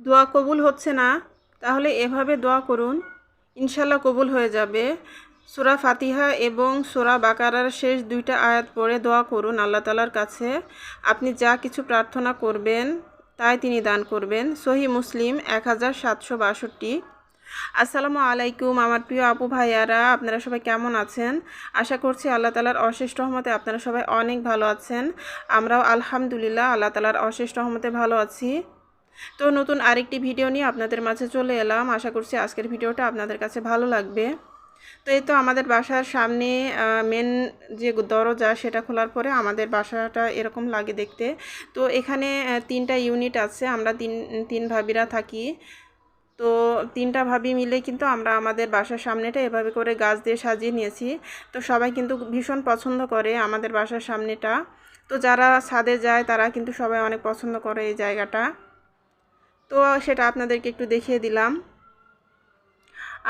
দোয়া কবুল হচ্ছে না, তাহলে এভাবে দোয়া করুন, ইনশাল্লাহ কবুল হয়ে যাবে। সূরা ফাতিহা এবং সূরা বাকারার শেষ 2টা আয়াত পড়ে দোয়া করুন আল্লাহ তাআলার কাছে। আপনি যা কিছু প্রার্থনা করবেন তাই তিনি দান করবেন। সহিহ মুসলিম 1762। আসসালামু আলাইকুম আমার প্রিয় আপু ভাইয়ারা, আপনারা সবাই কেমন আছেন? আশা করছি আল্লাহ তাআলার অশেষ রহমতে আপনারা সবাই অনেক ভালো আছেন। আমরাও আলহামদুলিল্লাহ আল্লাহ তাআলার অশেষ রহমতে ভালো আছি। তো নতুন আরেকটি ভিডিও নিয়ে আপনাদের মাঝে চলে এলাম। আশা করছি আজকের ভিডিওটা আপনাদের কাছে ভালো লাগবে। তো এই তো আমাদের বাসার সামনে মেন যে দরজা সেটা খোলার পরে আমাদের বাসাটা এরকম লাগে দেখতে। তো এখানে 3টা ইউনিট আছে, আমরা তিন ভাবিরা থাকি। তো 3টা ভাবি মিলে কিন্তু আমরা আমাদের বাসার সামনেটা এভাবে করে গাছ দিয়ে সাজিয়ে নিয়েছি। তো সবাই কিন্তু ভীষণ পছন্দ করে আমাদের বাসার সামনেটা। তো যারা ছাদে যায় তারা কিন্তু সবাই অনেক পছন্দ করে এই জায়গাটা। তো সেটা আপনাদেরকে একটু দেখিয়ে দিলাম।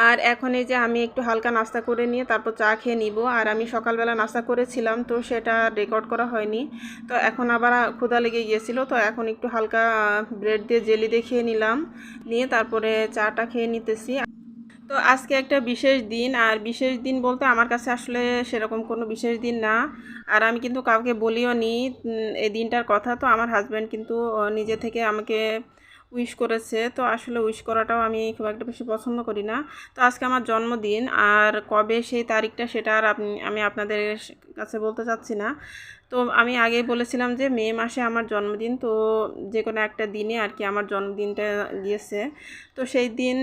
আর এখন এই যে আমি একটু হালকা নাস্তা করে নিয়ে তারপর চা খেয়ে নিব। আর আমি সকালবেলা নাস্তা করেছিলাম, তো সেটা রেকর্ড করা হয়নি। তো এখন আবার ক্ষুধা লেগে গিয়েছিল, তো এখন একটু হালকা ব্রেড দিয়ে জেলি দিয়ে খেয়ে নিলাম, নিয়ে তারপরে চাটা খেয়ে নিতেছি। তো আজকে একটা বিশেষ দিন, আর বিশেষ দিন বলতে আমার কাছে আসলে সেরকম কোনো বিশেষ দিন না। আর আমি কিন্তু কাউকে বলিও নি এই দিনটার কথা। তো আমার হাজব্যান্ড কিন্তু নিজে থেকে আমাকে উইশ করেছে। তো আসলে উইশ করাটাও আমি খুব একটা বেশি পছন্দ করি না। তো আজকে আমার জন্মদিন, আর কবে সেই তারিখটা সেটা আর আমি আপনাদের কাছে বলতে চাচ্ছি না। তো আমি আগেই বলেছিলাম যে মে মাসে আমার জন্মদিন, তো যে কোনো একটা দিনে আর কি আমার জন্মদিনটা গিয়েছে। তো সেই দিন,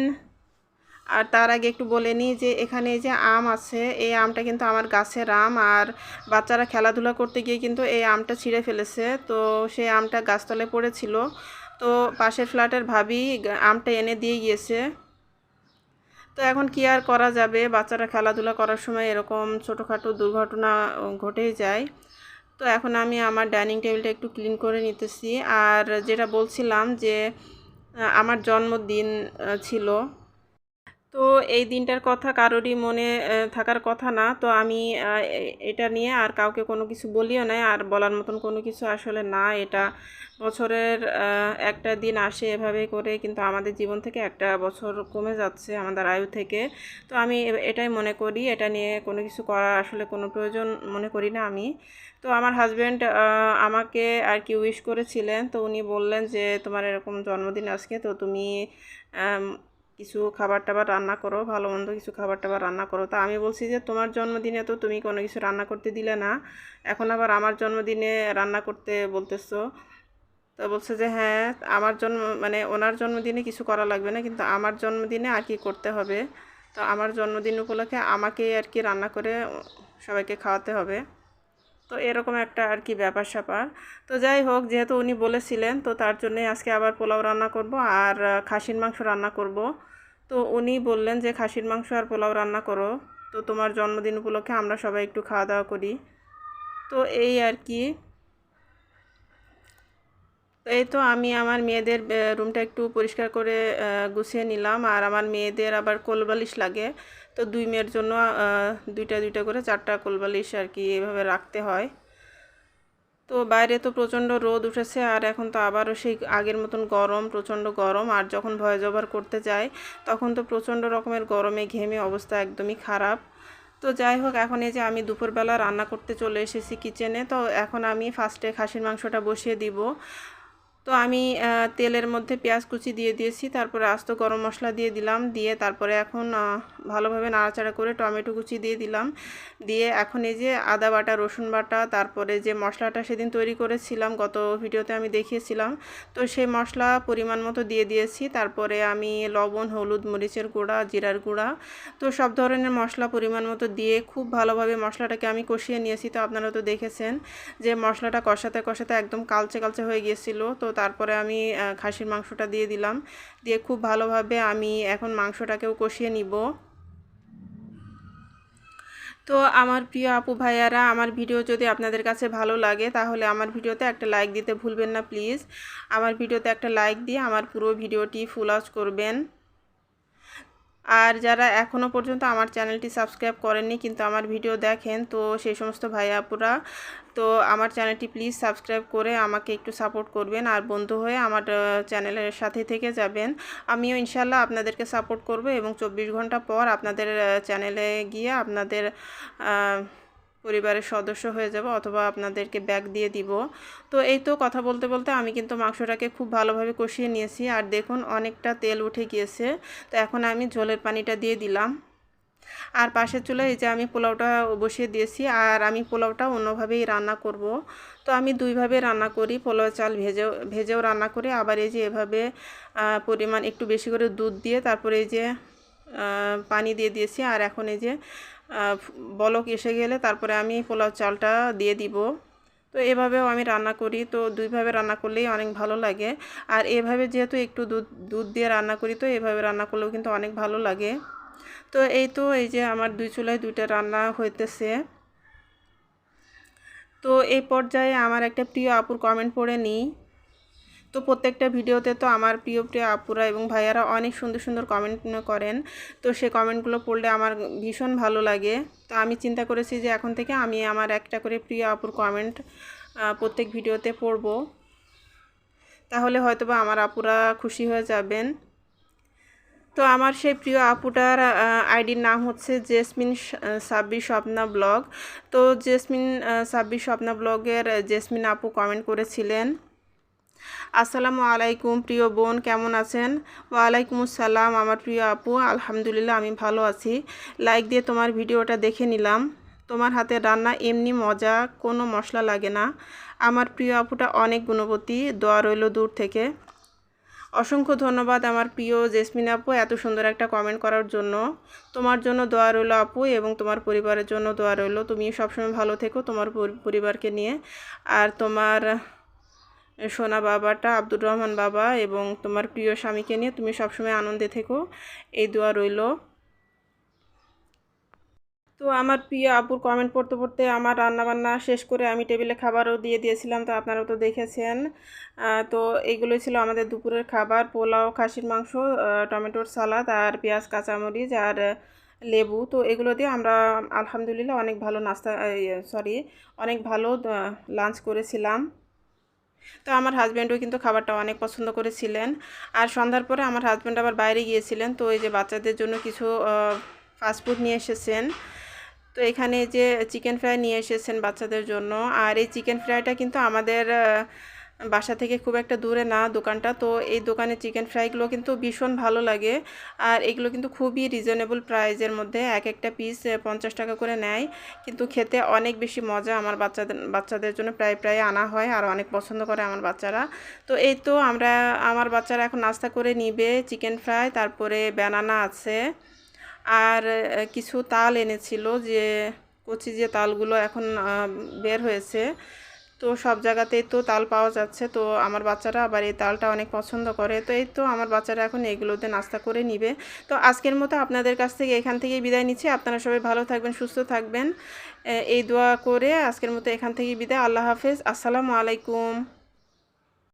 আর তার আগে একটু বলে নিই যে এখানে যে আম আছে, এই আমটা কিন্তু আমার গাছের আম। আর বাচ্চারা খেলাধুলা করতে গিয়ে কিন্তু এই আমটা ছিঁড়ে ফেলেছে, তো সেই আমটা গাছতলায় পড়েছিল। তো পাশের ফ্ল্যাটের ভাবি আমটা এনে দিয়ে গিয়েছে। তো এখন কি আর করা যাবে, বাচ্চারা খেলাধুলা করার সময় এরকম ছোটোখাটো দুর্ঘটনা ঘটেই যায়। তো এখন আমি আমার ডাইনিং টেবিলটা একটু ক্লিন করে নিতেছি। আর যেটা বলছিলাম যে আমার জন্মদিন ছিল, তো এই দিনটার কথা কারোরই মনে থাকার কথা না। তো আমি এটা নিয়ে আর কাউকে কোনো কিছু বলিও নাই, আর বলার মতন কোনো কিছু আসলে না। এটা বছরের একটা দিন আসে এভাবে করে, কিন্তু আমাদের জীবন থেকে একটা বছর কমে যাচ্ছে আমাদের আয়ু থেকে। তো আমি এটাই মনে করি, এটা নিয়ে কোনো কিছু করার আসলে কোনো প্রয়োজন মনে করি না আমি। তো আমার হাজব্যান্ড আমাকে আর কি উইশ করেছিলেন। তো উনি বললেন যে তোমার এরকম জন্মদিন আজকে, তো তুমি কিছু খাবার টাবার রান্না করো, ভালো মন্দ কিছু খাবার টাবার রান্না করো। তা আমি বলছি যে তোমার জন্মদিনে তো তুমি কোনো কিছু রান্না করতে দিলে না, এখন আবার আমার জন্মদিনে রান্না করতে বলতেছো। তো বলছে যে হ্যাঁ, আমার জন্ম মানে ওনার জন্মদিনে কিছু করা লাগবে না, কিন্তু আমার জন্মদিনে আর কি করতে হবে। তো আমার জন্মদিন উপলক্ষে আমাকে আর কি রান্না করে সবাইকে খাওয়াতে হবে। তো এরকম একটা আর কি ব্যাপার স্যাপার। তো যাই হোক, যেহেতু উনি বলেছিলেন, তো তার জন্যই আজকে আবার পোলাও রান্না করব আর খাসির মাংস রান্না করব। তো উনি বললেন যে খাসির মাংস আর পোলাও রান্না করো, তো তোমার জন্মদিন উপলক্ষে আমরা সবাই একটু খাওয়া দাওয়া করি। তো এই আর কি। তো এই তো আমি আমার মেয়েদের রুমটা একটু পরিষ্কার করে গুছিয়ে নিলাম। আর আমার মেয়েদের আবার কোলবালিশ লাগে, তো 2 মেয়ের জন্য দুইটা দুইটা করে 4টা কোলবালিশ আর কি এভাবে রাখতে হয়। তো বাইরে তো প্রচণ্ড রোদ উঠেছে, আর এখন তো আবারও সেই আগের মতন গরম, প্রচণ্ড গরম। আর যখন ভয়েস ওভার করতে যায় তখন তো প্রচণ্ড রকমের গরমে ঘেমে অবস্থা একদমই খারাপ। তো যাই হোক, এখন এই যে আমি দুপুরবেলা রান্না করতে চলে এসেছি কিচেনে। তো এখন আমি ফার্স্টে খাসির মাংসটা বসিয়ে দিব। তো আমি তেলের মধ্যে পেঁয়াজ কুচি দিয়ে দিয়েছি, তারপরে আস্ত গরম মশলা দিয়ে দিলাম, দিয়ে তারপরে এখন ভালোভাবে নাড়াচাড়া করে টমেটো কুচি দিয়ে দিলাম, দিয়ে এখন এই যে আদা বাটা, রসুন বাটা, তারপরে যে মশলাটা সেদিন তৈরি করেছিলাম গত ভিডিওতে আমি দেখিয়েছিলাম, তো সেই মশলা পরিমাণ মতো দিয়ে দিয়েছি। তারপরে আমি লবণ, হলুদ, মরিচের গুঁড়া, জিরার গুঁড়া, তো সব ধরনের মশলা পরিমাণ মতো দিয়ে খুব ভালোভাবে মশলাটাকে আমি কষিয়ে নিয়েছি। তো আপনারা তো দেখেছেন যে মশলাটা কষাতে কষাতে একদম কালচে কালচে হয়ে গিয়েছিল। তো তারপরে আমি খাসির মাংসটা দিয়ে দিলাম, দিয়ে খুব ভালোভাবে আমি এখন মাংসটাকেও কষিয়ে নিব। তো আমার প্রিয় আপু ভাইয়ারা, আমার ভিডিও যদি আপনাদের কাছে ভালো লাগে তাহলে আমার ভিডিওতে একটা লাইক দিতে ভুলবেন না প্লিজ। আমার ভিডিওতে একটা লাইক দিয়ে আমার পুরো ভিডিওটি ফুল ওয়াচ করবেন। আর যারা এখনও পর্যন্ত আমার চ্যানেলটি সাবস্ক্রাইব করেননি কিন্তু আমার ভিডিও দেখেন, তো সেই সমস্ত ভাই আপুরা তো আমার চ্যানেলটি প্লিজ সাবস্ক্রাইব করে আমাকে একটু সাপোর্ট করবেন আর বন্ধু হয়ে আমার চ্যানেলের সাথে থেকে যাবেন। আমিও ইনশাল্লাহ আপনাদেরকে সাপোর্ট করব এবং 24 ঘন্টা পর আপনাদের চ্যানেলে গিয়ে আপনাদের পরিবারের সদস্য হয়ে যাব অথবা আপনাদেরকে ব্যাগ দিয়ে দিব। তো এই তো কথা বলতে বলতে আমি কিন্তু মাংসটাকে খুব ভালোভাবে কষিয়ে নিয়েছি আর দেখুন অনেকটা তেল উঠে গিয়েছে। তো এখন আমি ঝোলের পানিটা দিয়ে দিলাম আর পাশের চুলায় এই যে আমি পোলাওটা বসিয়ে দিয়েছি আর আমি পোলাওটা অন্যভাবেই রান্না করব। তো আমি দুইভাবে রান্না করি, পোলাও চাল ভেজেও রান্না করি, আবার এই যে এভাবে পরিমাণ একটু বেশি করে দুধ দিয়ে তারপরে এই যে পানি দিয়ে দিয়েছি আর এখন এই যে বলক এসে গেলে তারপরে আমি পোলাও চালটা দিয়ে দিব। তো এভাবেও আমি রান্না করি, তো দুইভাবে রান্না করলেই অনেক ভালো লাগে। আর এভাবে যেহেতু একটু দুধ দিয়ে রান্না করি তো এভাবে রান্না করলেও কিন্তু অনেক ভালো লাগে। তো এই যে আমার দুই চুলায় দুইটা রান্না হইতেছে। তো এই পর্যায়ে আমার একটা প্রিয় আপুর কমেন্ট পড়ে নিই। তো প্রত্যেকটা ভিডিওতে তো আমার প্রিয় আপুরা এবং ভাইয়ারা অনেক সুন্দর সুন্দর কমেন্ট করেন, তো সেই কমেন্টগুলো পড়লে আমার ভীষণ ভালো লাগে। তো আমি চিন্তা করেছি যে এখন থেকে আমি আমার একটা করে প্রিয় আপুর কমেন্ট প্রত্যেক ভিডিওতে পড়ব, তাহলে হয়তোবা আমার আপুরা খুশি হয়ে যাবেন। তো আমার সেই প্রিয় আপুটার আইডির নাম হচ্ছে জেসমিন সাব্বির স্বপ্না ব্লগ। তো জেসমিন সাব্বির স্বপ্না ব্লগের জেসমিন আপু কমেন্ট করেছিলেন, আসসালামু আলাইকুম প্রিয় বোন, কেমন আছেন? ওয়ালাইকুম আসসালাম আমার প্রিয় আপু, আলহামদুলিল্লাহ আমি ভালো আছি। লাইক দিয়ে তোমার ভিডিওটা দেখে নিলাম। তোমার হাতের রান্না এমনি মজা, কোনো মশলা লাগে না। আমার প্রিয় আপুটা অনেক গুণবতী, দোয়া রইল দূর থেকে। অসংখ্য ধন্যবাদ আমার প্রিয় জেসমিন আপু এত সুন্দর একটা কমেন্ট করার জন্য। তোমার জন্য দোয়া রইল আপু এবং তোমার পরিবারের জন্য দোয়া রইল। তুমি সবসময় ভালো থেকো তোমার পরিবারকে নিয়ে, আর তোমার সোনা বাবাটা আব্দুর রহমান বাবা এবং তোমার প্রিয় স্বামীকে নিয়ে তুমি সবসময় আনন্দে থেকো, এই দোয়া রইল। তো আমার প্রিয় আপুর কমেন্ট পড়তে পড়তে আমার রান্নাবান্না শেষ করে আমি টেবিলে খাবারও দিয়ে দিয়েছিলাম, তো আপনারাও তো দেখেছেন। তো এইগুলোই ছিল আমাদের দুপুরের খাবার, পোলাও, খাসির মাংস, টমেটোর সালাদ আর পেঁয়াজ কাঁচামরিচ আর লেবু। তো এগুলো দিয়ে আমরা আলহামদুলিল্লাহ অনেক ভালো অনেক ভালো লাঞ্চ করেছিলাম। তো আমার হাজব্যান্ডও কিন্তু খাবারটা অনেক পছন্দ করেছিলেন। আর সন্ধ্যার পরে আমার হাজব্যান্ড আবার বাইরে গিয়েছিলেন, তো এই যে বাচ্চাদের জন্য কিছু ফাস্টফুড নিয়ে এসেছেন। তো এখানে যে চিকেন ফ্রাই নিয়ে এসেছেন বাচ্চাদের জন্য, আর এই চিকেন ফ্রাইটা কিন্তু আমাদের বাসা থেকে খুব একটা দূরে না দোকানটা। তো এই দোকানের চিকেন ফ্রাইগুলো কিন্তু ভীষণ ভালো লাগে আর এগুলো কিন্তু খুবই রিজনেবল প্রাইজের মধ্যে, এক একটা পিস 50 টাকা করে নেয়, কিন্তু খেতে অনেক বেশি মজা। আমার বাচ্চাদের জন্য প্রায় আনা হয় আর অনেক পছন্দ করে আমার বাচ্চারা। তো এই তো আমার বাচ্চারা এখন নাস্তা করে নিবে চিকেন ফ্রাই, তারপরে ব্যানানা আছে আর কিছু তাল এনেছিল, যে কচি যে তালগুলো এখন বের হয়েছে। তো সব জায়গাতেই তো তাল পাওয়া যাচ্ছে, তো আমার বাচ্চারা আবার এই তালটা অনেক পছন্দ করে। তো এই তো আমার বাচ্চারা এখন এগুলোতে নাস্তা করে নিবে। তো আজকের মতো আপনাদের কাছ থেকে এখান থেকেই বিদায় নিচ্ছি। আপনারা সবাই ভালো থাকবেন, সুস্থ থাকবেন, এই দোয়া করে আজকের মতো এখান থেকেই বিদায়। আল্লাহ হাফেজ, আসসালামু আলাইকুম।